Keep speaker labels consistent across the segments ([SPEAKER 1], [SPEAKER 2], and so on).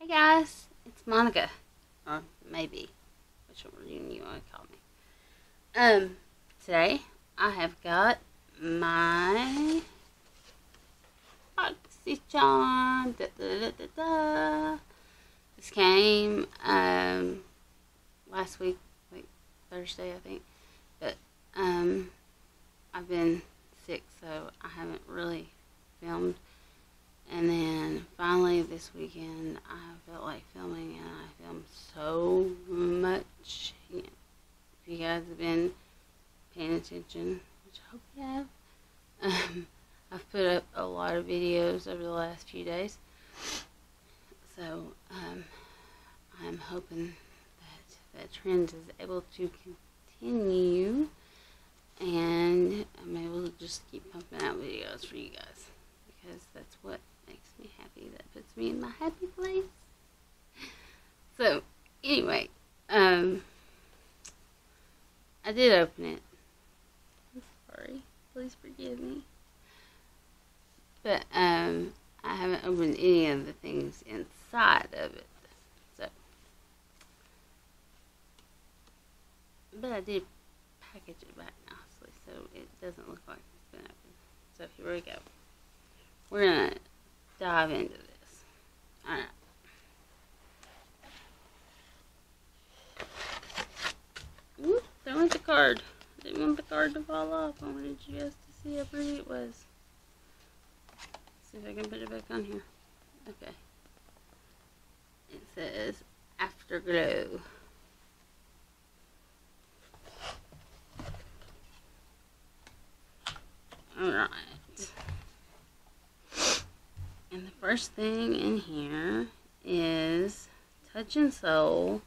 [SPEAKER 1] Hey guys, it's Monica, or maybe, whichever you want to call me. Today I have got my BoxyCharm. This came last week, like Thursday, I think. But I've been sick, so I haven't really filmed. And then finally this weekend I felt like filming, and I filmed so much. If you guys have been paying attention, which I hope you have, I've put up a lot of videos over the last few days. So I'm hoping that trend is able to continue, and I'm able to just keep pumping out videos for you guys, because that's what makes me happy. That puts me in my happy place. So anyway, I did open it. I'm sorry, please forgive me. But I haven't opened any of the things inside of it. So, but I did package it back nicely, so it doesn't look like it's been opened. So here we go. We're gonna dive into this. Alright. Whoop, there went the card. I didn't want the card to fall off. I wanted you guys to see how pretty it was. Let's see if I can put it back on here. Okay. It says Afterglow. Alright. And the first thing in here is Touch and Soul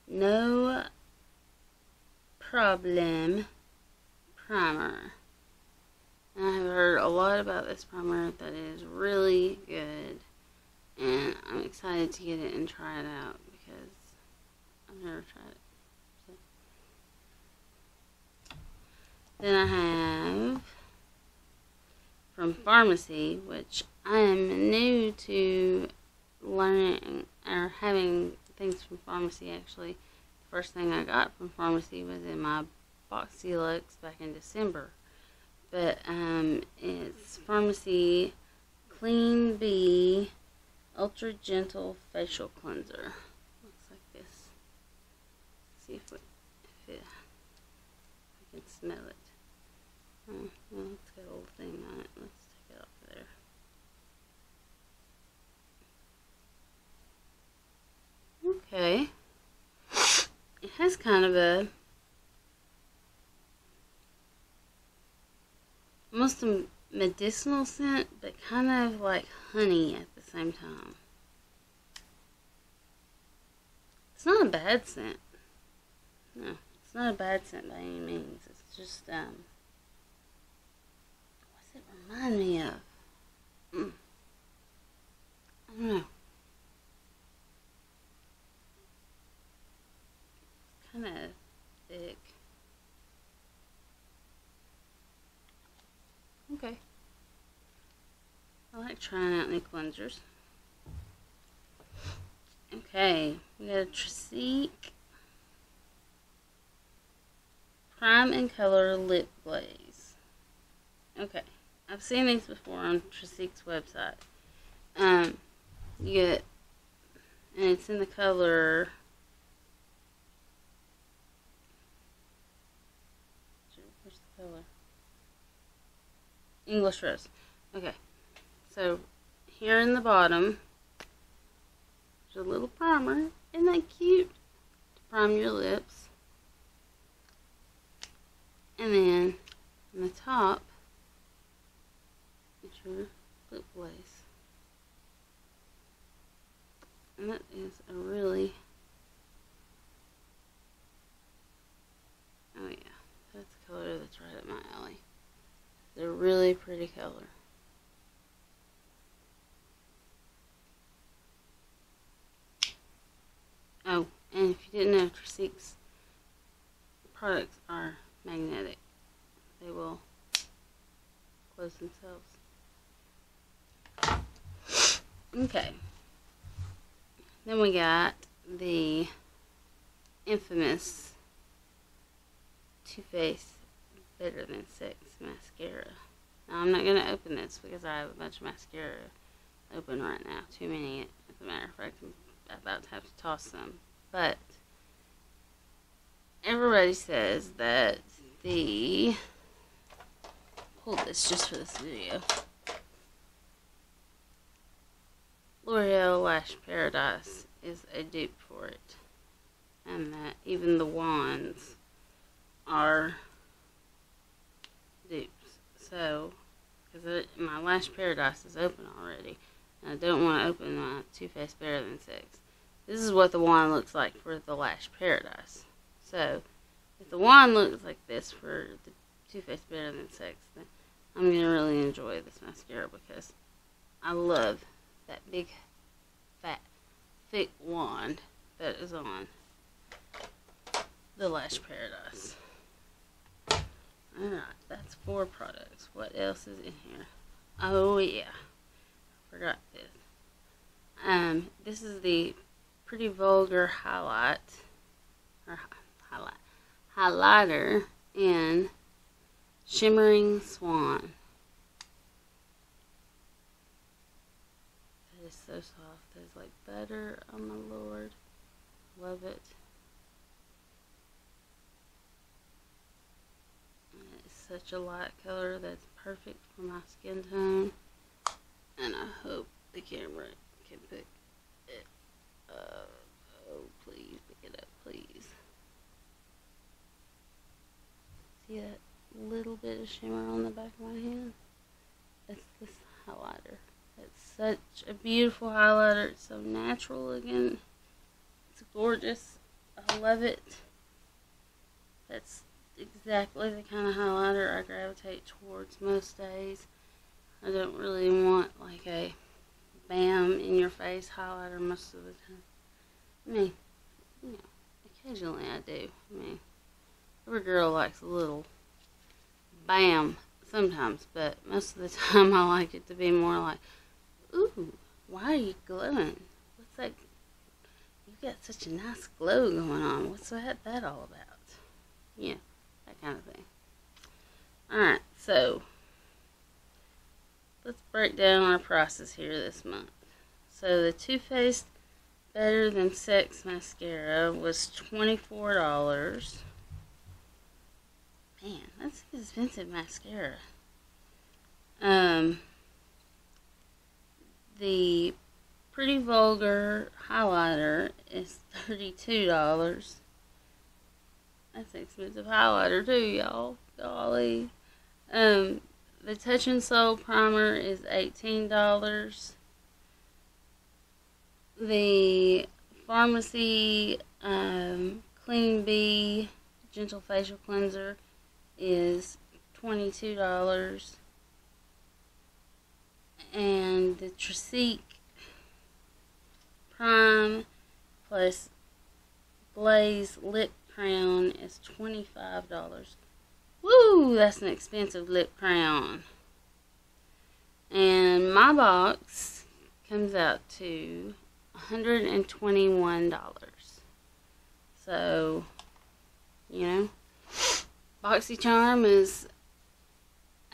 [SPEAKER 1] No Problem Primer. And I have heard a lot about this primer, that it is really good. And I'm excited to get it and try it out, because I've never tried it. So. Then I have from Farmacy, which I am new to learning or having things from Farmacy. Actually, the first thing I got from Farmacy was in my BoxyLuxe back in December. But it's Farmacy Clean Bee Ultra Gentle Facial Cleanser. Looks like this. Let's see if I can smell it. Oh, well, it's got a little thing on it. Let's take it off there. Okay. It has kind of a almost a medicinal scent, but kind of like honey at the same time. It's not a bad scent. No, it's not a bad scent by any means. It's just what's it remind me of? I don't know. Kind of thick. Okay. I like trying out new cleansers. Okay, we got a Trestique Prime and Color Lip Glaze. Okay, I've seen these before on Trestique's website. You get, and it's in the color, where's the color? English Rose. Okay, so here in the bottom, there's a little primer. Isn't that cute? To prime your lips. And then on the top, it's your lip glaze. And that is a really, oh yeah, that's a color that's right up my alley. They're really pretty color. Oh, and if you didn't know, Trestique's products are magnetic. They will close themselves. Okay. Then we got the infamous Too Faced Better Than Sex mascara. Now, I'm not going to open this because I have a bunch of mascara open right now. Too many, as a matter of fact. I'm about to have to toss some. But everybody says that the... Hold this just for this video. L'Oreal Lash Paradise is a dupe for it. And that even the wands are dupes. So, because my Lash Paradise is open already, and I don't want to open my Too Faced Better Than Sex. This is what the wand looks like for the Lash Paradise. So, if the wand looks like this for the Too Faced Better Than Sex, then I'm going to really enjoy this mascara because I love that big, fat, thick wand that is on the Lash Paradise. Alright, that's 4 products. What else is in here? Oh yeah, forgot this. This is the Pretty Vulgar highlighter in Shimmering Swan. It is so soft. It's like butter. Oh my lord, love it. Such a light color that's perfect for my skin tone, and I hope the camera can pick it up. Oh, please pick it up, please. See that little bit of shimmer on the back of my hand? That's this highlighter. It's such a beautiful highlighter. It's so natural looking. It's gorgeous. I love it. That's exactly the kind of highlighter I gravitate towards most days. I don't really want like a bam in your face highlighter most of the time. I mean, you know, occasionally I do. I mean, every girl likes a little bam sometimes, but most of the time I like it to be more like, ooh, why are you glowing? What's that? You've got such a nice glow going on. What's that all about? Yeah. That kind of thing. Alright, so let's break down our prices here this month. So the Too Faced Better Than Sex mascara was $24. Man, that's an expensive mascara. The Pretty Vulgar highlighter is $32. That's an expensive highlighter too, y'all. Golly. The Touch and Soul primer is $18. The Farmacy Clean Bee Gentle Facial Cleanser is $22. And the Trestique Prime plus Glaze Lip Crayon is $25. Woo! That's an expensive lip crayon. And my box comes out to $121. So, you know, BoxyCharm is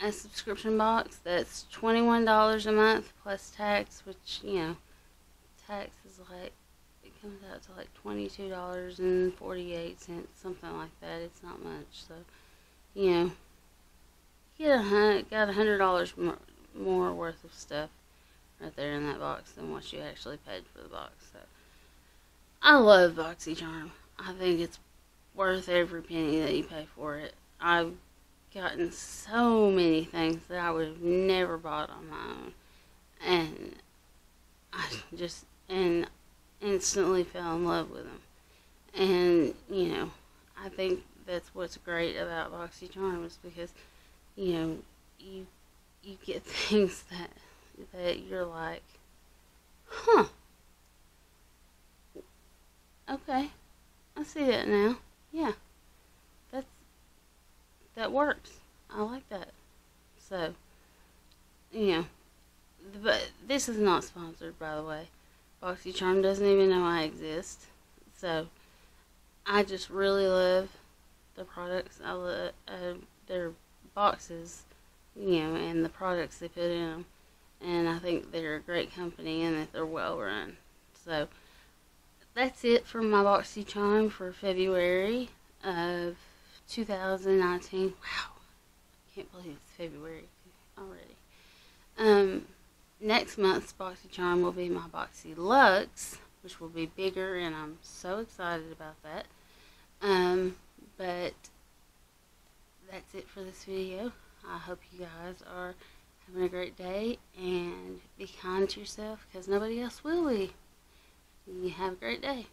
[SPEAKER 1] a subscription box that's $21 a month plus tax, which, you know, tax is like, it comes out to like $22.48, something like that. It's not much, so, you know, you got $100 more worth of stuff right there in that box than what you actually paid for the box. So, I love BoxyCharm. I think it's worth every penny that you pay for it. I've gotten so many things that I would have never bought on my own, and I just instantly fell in love with them. And, you know, I think that's what's great about BoxyCharm is because, you know, you get things that you're like, huh, okay, I see that now. Yeah, that works. I like that. So, you know, but this is not sponsored, by the way. BoxyCharm doesn't even know I exist. So I just really love the products. I love their boxes, and the products they put in them. And I think they're a great company and that they're well run. So that's it for my BoxyCharm for February of 2019. Wow, I can't believe it's February already. Next month's BoxyCharm will be my BoxyLuxe, which will be bigger, and I'm so excited about that. But that's it for this video. I hope you guys are having a great day, and be kind to yourself because nobody else will be. You have a great day.